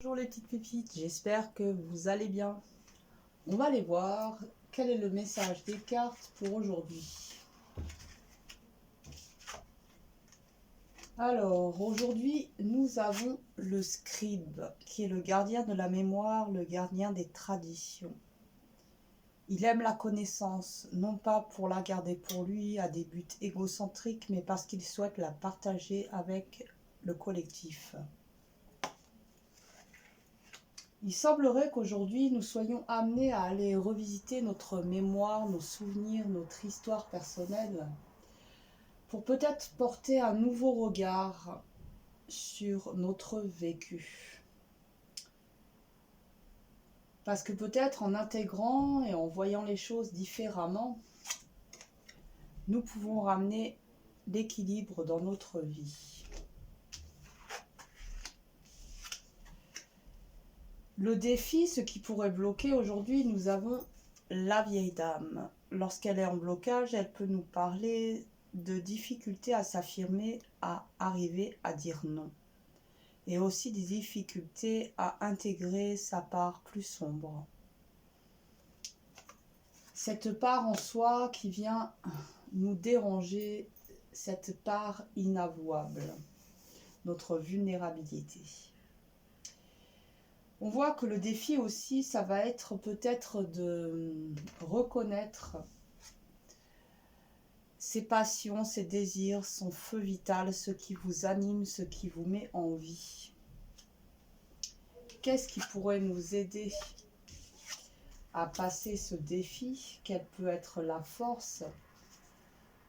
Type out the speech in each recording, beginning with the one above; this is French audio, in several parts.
Bonjour les petites pépites, j'espère que vous allez bien. On va aller voir quel est le message des cartes pour aujourd'hui. Alors, aujourd'hui, nous avons le scribe, qui est le gardien de la mémoire, le gardien des traditions. Il aime la connaissance, non pas pour la garder pour lui à des buts égocentriques, mais parce qu'il souhaite la partager avec le collectif. Il semblerait qu'aujourd'hui nous soyons amenés à aller revisiter notre mémoire, nos souvenirs, notre histoire personnelle, pour peut-être porter un nouveau regard sur notre vécu. Parce que peut-être en intégrant et en voyant les choses différemment, nous pouvons ramener l'équilibre dans notre vie. Le défi, ce qui pourrait bloquer aujourd'hui, nous avons la vieille dame. Lorsqu'elle est en blocage, elle peut nous parler de difficultés à s'affirmer, à arriver à dire non. Et aussi des difficultés à intégrer sa part plus sombre. Cette part en soi qui vient nous déranger, cette part inavouable, notre vulnérabilité. On voit que le défi aussi, ça va être peut-être de reconnaître ses passions, ses désirs, son feu vital, ce qui vous anime, ce qui vous met en vie. Qu'est-ce qui pourrait nous aider à passer ce défi? Quelle peut être la force?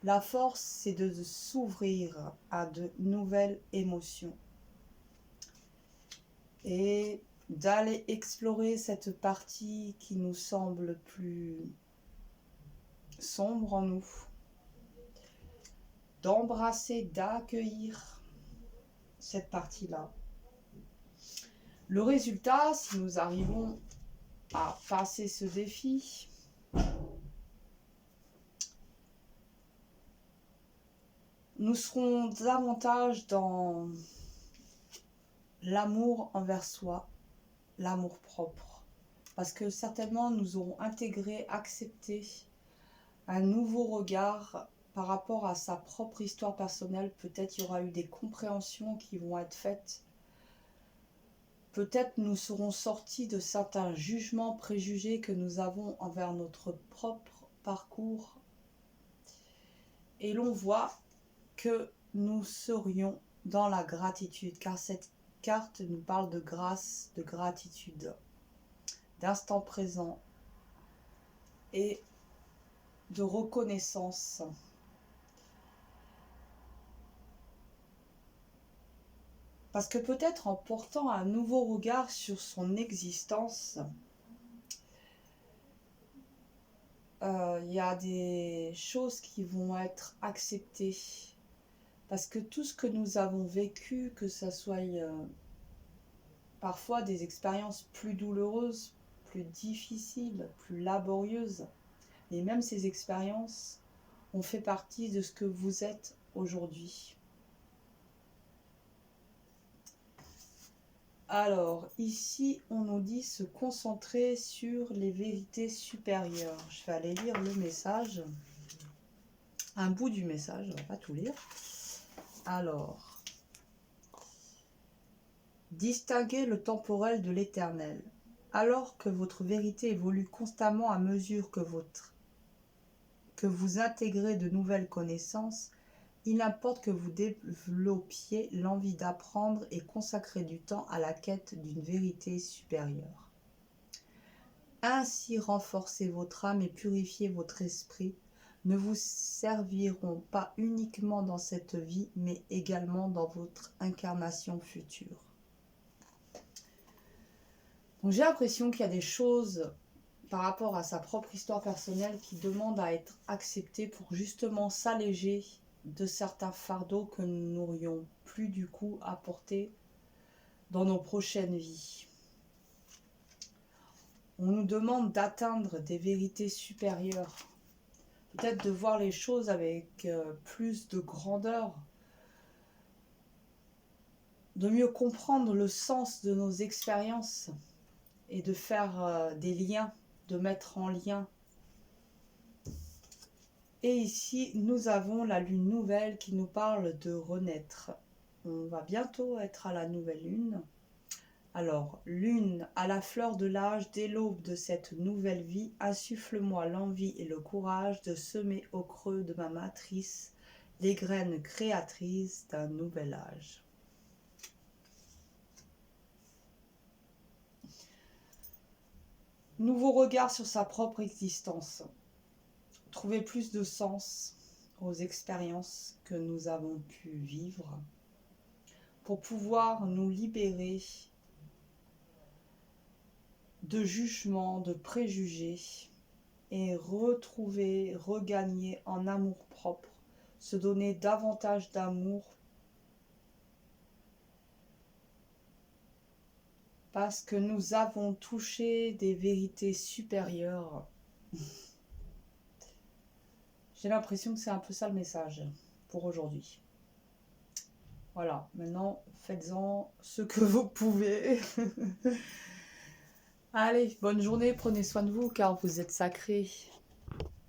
La force, c'est de s'ouvrir à de nouvelles émotions. Et d'aller explorer cette partie qui nous semble plus sombre en nous, d'embrasser, d'accueillir cette partie-là. Le résultat, si nous arrivons à passer ce défi, nous serons davantage dans l'amour envers soi, l'amour propre. Parce que certainement nous aurons intégré, accepté un nouveau regard par rapport à sa propre histoire personnelle. Peut-être il y aura eu des compréhensions qui vont être faites. Peut-être nous serons sortis de certains jugements, préjugés que nous avons envers notre propre parcours. Et l'on voit que nous serions dans la gratitude, car cette carte nous parle de grâce, de gratitude, d'instant présent et de reconnaissance. Parce que peut-être en portant un nouveau regard sur son existence, il y a des choses qui vont être acceptées. Parce que tout ce que nous avons vécu, que ce soit parfois des expériences plus douloureuses, plus difficiles, plus laborieuses, mais même ces expériences ont fait partie de ce que vous êtes aujourd'hui. Alors, ici, on nous dit se concentrer sur les vérités supérieures. Je vais aller lire le message. Un bout du message, on ne va pas tout lire. Alors, distinguer le temporel de l'éternel. Alors que votre vérité évolue constamment à mesure que vous intégrez de nouvelles connaissances, il importe que vous développiez l'envie d'apprendre et consacrer du temps à la quête d'une vérité supérieure. Ainsi renforcer votre âme et purifier votre esprit ne vous serviront pas uniquement dans cette vie, mais également dans votre incarnation future. Donc j'ai l'impression qu'il y a des choses par rapport à sa propre histoire personnelle qui demandent à être acceptées pour justement s'alléger de certains fardeaux que nous n'aurions plus du coup à porter dans nos prochaines vies. On nous demande d'atteindre des vérités supérieures, peut-être de voir les choses avec plus de grandeur, de mieux comprendre le sens de nos expériences et de faire des liens, de mettre en lien. Et ici, nous avons la lune nouvelle qui nous parle de renaître. On va bientôt être à la nouvelle lune. Alors, lune, à la fleur de l'âge, dès l'aube de cette nouvelle vie, insuffle-moi l'envie et le courage de semer au creux de ma matrice les graines créatrices d'un nouvel âge. Nouveau regard sur sa propre existence. Trouver plus de sens aux expériences que nous avons pu vivre pour pouvoir nous libérer de jugements, de préjugés et retrouver, regagner en amour-propre, se donner davantage d'amour parce que nous avons touché des vérités supérieures. J'ai l'impression que c'est un peu ça le message pour aujourd'hui. Voilà, maintenant faites-en ce que vous pouvez. Allez, bonne journée, prenez soin de vous car vous êtes sacrés.